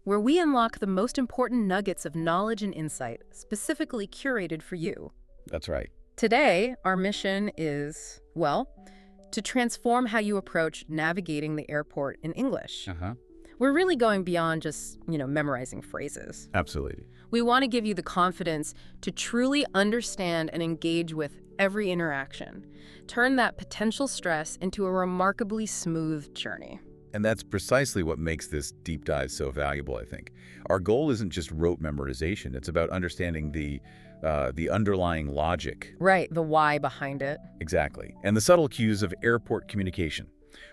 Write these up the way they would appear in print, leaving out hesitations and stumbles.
where we unlock the most important nuggets of knowledge and insight, specifically curated for you. That's right. Today, our mission is, well, to transform how you approach navigating the airport in English. We're really going beyond just, memorizing phrases. Absolutely. We want to give you the confidence to truly understand and engage with every interaction. Turn that potential stress into a remarkably smooth journey. And that's precisely what makes this deep dive so valuable, I think. Our goal isn't just rote memorization. It's about understanding the underlying logic. Right, the why behind it. Exactly. And the subtle cues of airport communication.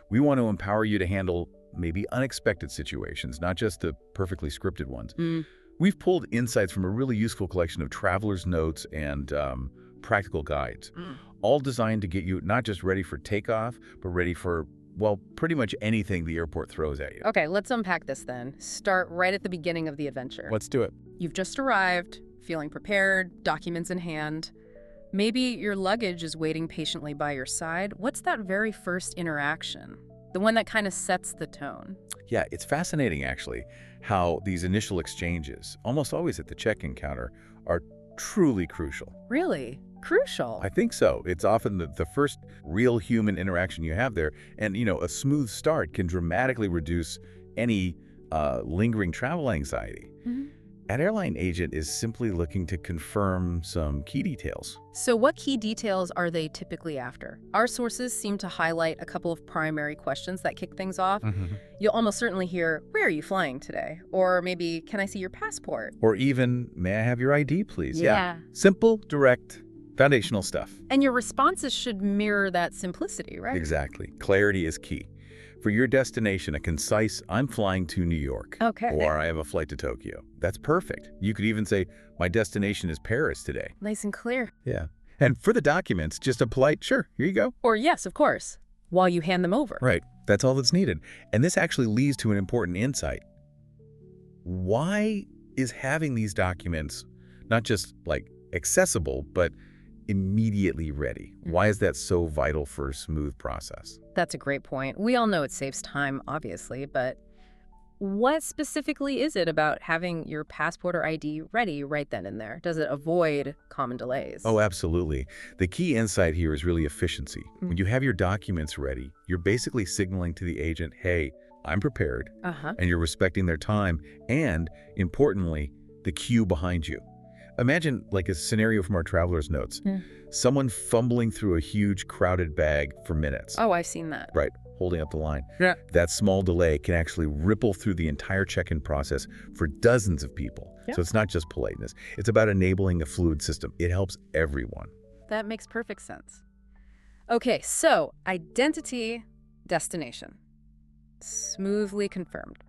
We want to empower you to handle maybe unexpected situations, not just the perfectly scripted ones. We've pulled insights from a really useful collection of traveler's notes and practical guides, all designed to get you not just ready for takeoff, but ready for, well, pretty much anything the airport throws at you. Okay, let's unpack this then. Start right at the beginning of the adventure. Let's do it. You've just arrived, feeling prepared, documents in hand. Maybe your luggage is waiting patiently by your side. What's that very first interaction? The one that kind of sets the tone. Yeah, it's fascinating, actually, how these initial exchanges, almost always at the check-in counter, are truly crucial. Really? Crucial? I think so. It's often the first real human interaction you have there. And, a smooth start can dramatically reduce any lingering travel anxiety. An airline agent is simply looking to confirm some key details. So what key details are they typically after? Our sources seem to highlight a couple of primary questions that kick things off. You'll almost certainly hear, where are you flying today? Or maybe, can I see your passport? Or even, may I have your ID, please? Yeah. Simple, direct, foundational stuff. And your responses should mirror that simplicity, right? Exactly. Clarity is key. For your destination, a concise, I'm flying to New York. Okay. Or I have a flight to Tokyo. That's perfect. You could even say, my destination is Paris today. Nice and clear. Yeah. And for the documents, just a polite, sure, here you go. Or yes, of course, while you hand them over. Right. That's all that's needed. And this actually leads to an important insight. Why is having these documents not just accessible, but immediately ready? Why is that so vital for a smooth process? That's a great point. We all know it saves time, obviously, but what specifically is it about having your passport or ID ready right then and there? Does it avoid common delays? Oh, absolutely. The key insight here is really efficiency. When you have your documents ready, you're basically signaling to the agent, hey, I'm prepared, and you're respecting their time, and importantly, the queue behind you. Imagine a scenario from our traveler's notes. Someone fumbling through a huge crowded bag for minutes. Oh, I've seen that. Right, holding up the line. Yeah. That small delay can actually ripple through the entire check-in process for dozens of people. Yeah. So it's not just politeness. It's about enabling a fluid system. It helps everyone. That makes perfect sense. Okay, so identity, destination. Smoothly confirmed.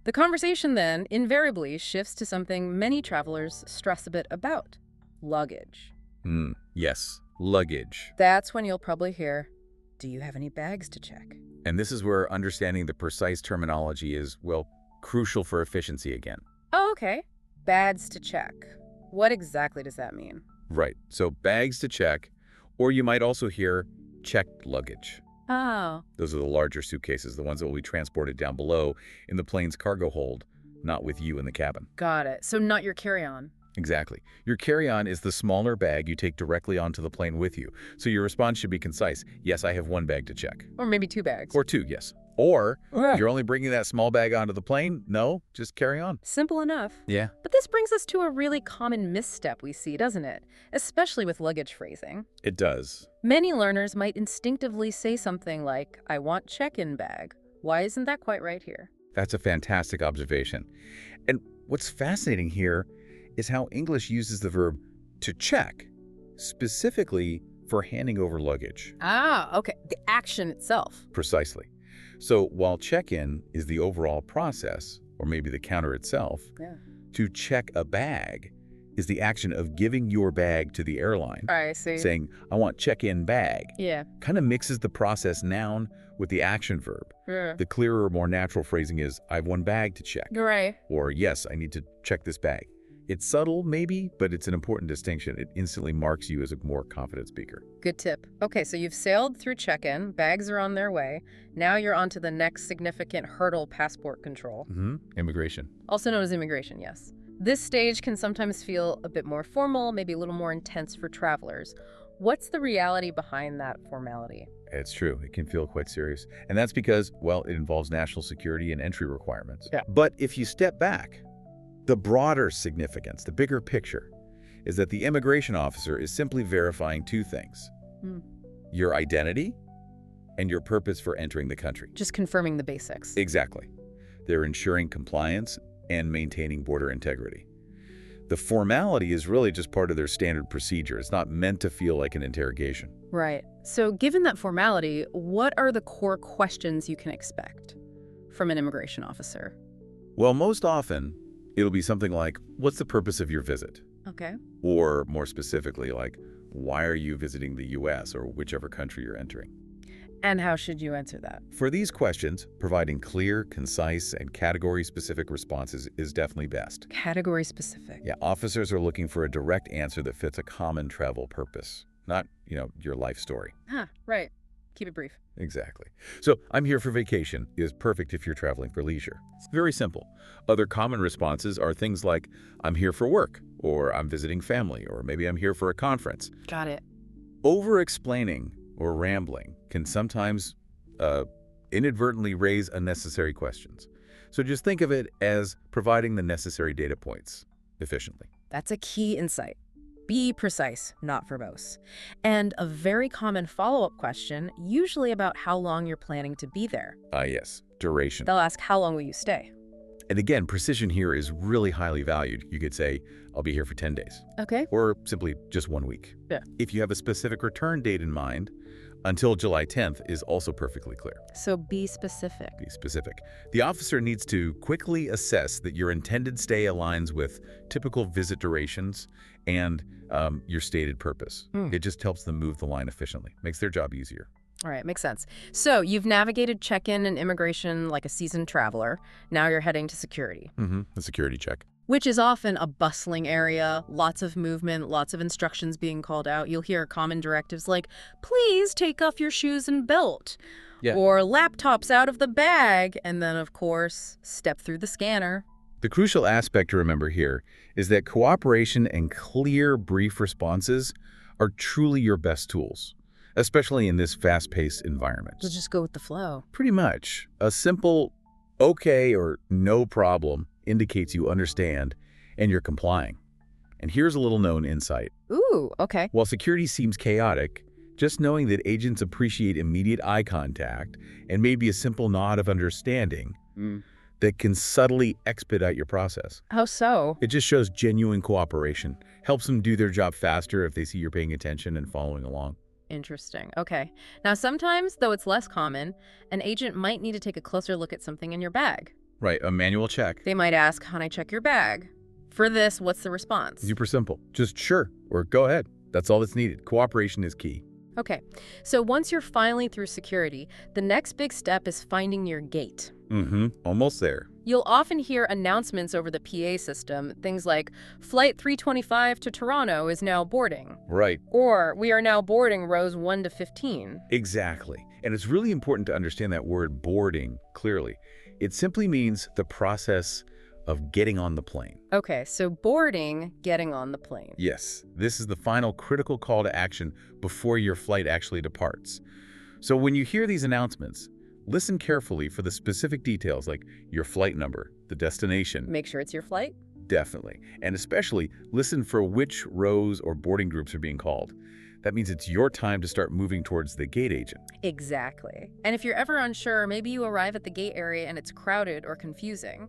The conversation then invariably shifts to something many travelers stress a bit about: luggage. Yes, luggage. That's when you'll probably hear, do you have any bags to check? And this is where understanding the precise terminology is, well, crucial for efficiency again. Oh, okay. Bags to check. What exactly does that mean? Right, so bags to check, or you might also hear checked luggage. Oh. Those are the larger suitcases, the ones that will be transported down below in the plane's cargo hold, not with you in the cabin. Got it. So not your carry-on. Exactly. Your carry-on is the smaller bag you take directly onto the plane with you. So your response should be concise. Yes, I have one bag to check. Or maybe two bags. Or two, yes. Or you're only bringing that small bag onto the plane? No, just carry on. Simple enough. Yeah. But this brings us to a really common misstep we see, doesn't it? Especially with luggage phrasing. It does. Many learners might instinctively say something like, I want check-in bag. Why isn't that quite right here? That's a fantastic observation. And what's fascinating here is how English uses the verb to check, specifically for handing over luggage. Ah, okay. The action itself. Precisely. So while check-in is the overall process, or maybe the counter itself, to check a bag is the action of giving your bag to the airline. I see. Saying, I want check-in bag. Yeah. Kind of mixes the process noun with the action verb. Yeah. The clearer, more natural phrasing is, I have one bag to check. Right. Or, yes, I need to check this bag. It's subtle, maybe, but it's an important distinction. It instantly marks you as a more confident speaker. Good tip. Okay, so you've sailed through check-in, bags are on their way. Now you're on to the next significant hurdle, passport control. Immigration. Also known as immigration, yes. This stage can sometimes feel a bit more formal, maybe a little more intense for travelers. What's the reality behind that formality? It's true. It can feel quite serious. And that's because, well, it involves national security and entry requirements. Yeah. But if you step back, the broader significance, the bigger picture, is that the immigration officer is simply verifying two things. Your identity and your purpose for entering the country. Just confirming the basics. Exactly. They're ensuring compliance and maintaining border integrity. The formality is really just part of their standard procedure. It's not meant to feel like an interrogation. Right. So given that formality, what are the core questions you can expect from an immigration officer? Well, most often, it'll be something like, what's the purpose of your visit? Okay. Or more specifically, like, why are you visiting the U.S. or whichever country you're entering? And how should you answer that? For these questions, providing clear, concise, and category-specific responses is definitely best. Category specific. Yeah, officers are looking for a direct answer that fits a common travel purpose, not, your life story. Right. Keep it brief. Exactly. So, I'm here for vacation is perfect if you're traveling for leisure. It's very simple. Other common responses are things like, I'm here for work, or I'm visiting family, or maybe I'm here for a conference. Got it. Over-explaining or rambling can sometimes inadvertently raise unnecessary questions. So just think of it as providing the necessary data points efficiently. That's a key insight. Be precise, not verbose. And a very common follow-up question, usually about how long you're planning to be there. Yes, duration. They'll ask, how long will you stay? And again, precision here is really highly valued. You could say, I'll be here for 10 days. Okay. Or simply just 1 week. Yeah. If you have a specific return date in mind, until July 10th is also perfectly clear. So be specific. Be specific. The officer needs to quickly assess that your intended stay aligns with typical visit durations and your stated purpose. It just helps them move the line efficiently. Makes their job easier. All right, makes sense. So you've navigated check-in and immigration like a seasoned traveler. Now you're heading to security. The security check. Which is often a bustling area, lots of movement, lots of instructions being called out. You'll hear common directives like, please take off your shoes and belt. Yeah. Or laptops out of the bag. And then, of course, step through the scanner. The crucial aspect to remember here is that cooperation and clear, brief responses are truly your best tools, especially in this fast-paced environment. So just go with the flow. Pretty much. A simple okay or no problem indicates you understand and you're complying. And here's a little known insight. Ooh, okay. While security seems chaotic, just knowing that agents appreciate immediate eye contact and maybe a simple nod of understanding that can subtly expedite your process. How so? It just shows genuine cooperation, helps them do their job faster if they see you're paying attention and following along. Interesting. Okay. Now, sometimes, though it's less common, an agent might need to take a closer look at something in your bag. Right, a manual check. They might ask, can I check your bag? For this, what's the response? Super simple. Just sure, or go ahead. That's all that's needed. Cooperation is key. Okay. So once you're finally through security, the next big step is finding your gate. Almost there. You'll often hear announcements over the PA system, things like, Flight 325 to Toronto is now boarding. Right. Or, we are now boarding rows 1 to 15. Exactly. And it's really important to understand that word boarding clearly. It simply means the process of getting on the plane. Okay, so boarding, getting on the plane. Yes, this is the final critical call to action before your flight actually departs. So when you hear these announcements, listen carefully for the specific details like your flight number, the destination. Make sure it's your flight? Definitely. And especially listen for which rows or boarding groups are being called. That means it's your time to start moving towards the gate agent. Exactly. And if you're ever unsure, maybe you arrive at the gate area and it's crowded or confusing.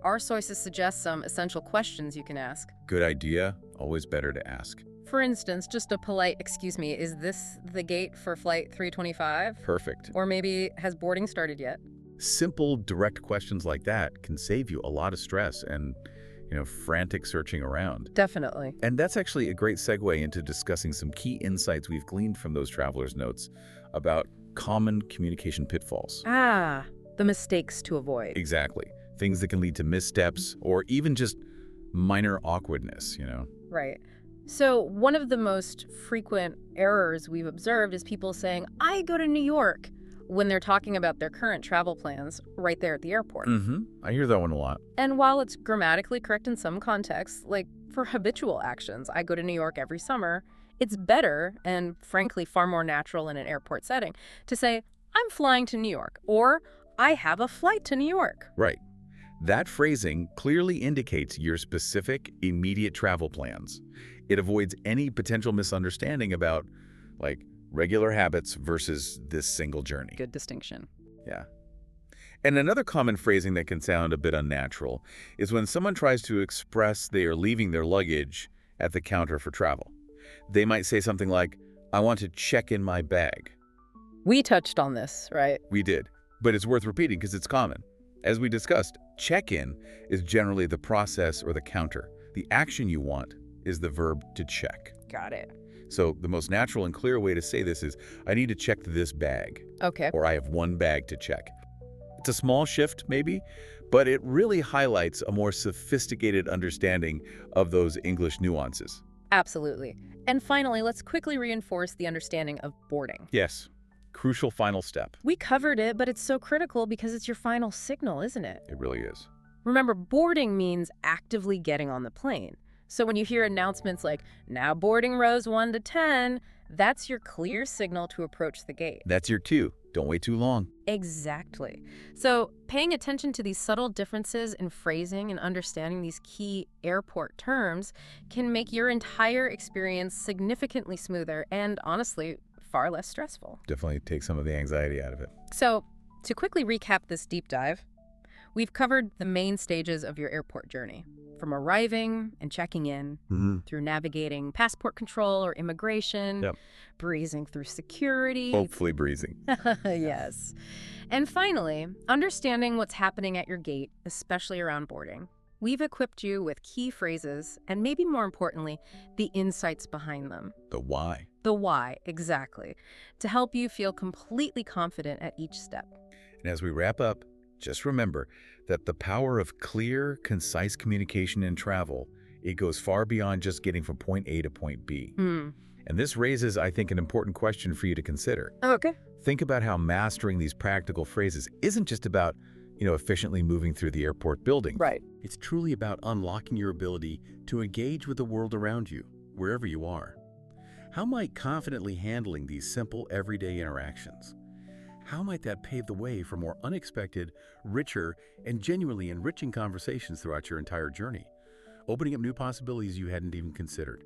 Our sources suggest some essential questions you can ask. Good idea. Always better to ask. For instance, just a polite, excuse me, is this the gate for Flight 325? Perfect. Or maybe, has boarding started yet? Simple, direct questions like that can save you a lot of stress and, frantic searching around. Definitely. And that's actually a great segue into discussing some key insights we've gleaned from those travelers' notes about common communication pitfalls. Ah, the mistakes to avoid. Exactly. Things that can lead to missteps or even just minor awkwardness, Right. So one of the most frequent errors we've observed is people saying, I go to New York, when they're talking about their current travel plans right there at the airport. I hear that one a lot. And while it's grammatically correct in some contexts, like for habitual actions, I go to New York every summer, it's better, and frankly far more natural in an airport setting, to say, I'm flying to New York, or I have a flight to New York. Right. That phrasing clearly indicates your specific, immediate travel plans. It avoids any potential misunderstanding about, like, regular habits versus this single journey. Good distinction. Yeah. And another common phrasing that can sound a bit unnatural is when someone tries to express they are leaving their luggage at the counter for travel. They might say something like, I want to check in my bag. We touched on this, right? We did, but it's worth repeating because it's common. As we discussed, check-in is generally the process or the counter. The action you want is the verb to check. Got it. So the most natural and clear way to say this is, I need to check this bag. Okay. Or I have one bag to check. It's a small shift, maybe, but it really highlights a more sophisticated understanding of those English nuances. Absolutely. And finally, let's quickly reinforce the understanding of boarding. Yes. Crucial final step. We covered it, but it's so critical because it's your final signal, isn't it? It really is. Remember, boarding means actively getting on the plane. So when you hear announcements like, now boarding rows 1 to 10, that's your clear signal to approach the gate. That's your cue. Don't wait too long. Exactly. So paying attention to these subtle differences in phrasing and understanding these key airport terms can make your entire experience significantly smoother and, honestly, far less stressful. Definitely take some of the anxiety out of it. So to quickly recap this deep dive, we've covered the main stages of your airport journey, from arriving and checking in, through navigating passport control or immigration, breezing through security. Hopefully breezing. Yes. And finally, understanding what's happening at your gate, especially around boarding. We've equipped you with key phrases and, maybe more importantly, the insights behind them. The why. The why, exactly, to help you feel completely confident at each step. And as we wrap up, just remember that the power of clear, concise communication in travel, it goes far beyond just getting from point A to point B. And this raises, I think, an important question for you to consider. Okay. Think about how mastering these practical phrases isn't just about, efficiently moving through the airport building. Right. It's truly about unlocking your ability to engage with the world around you, wherever you are. How might confidently handling these simple, everyday interactions, how might that pave the way for more unexpected, richer, and genuinely enriching conversations throughout your entire journey, opening up new possibilities you hadn't even considered?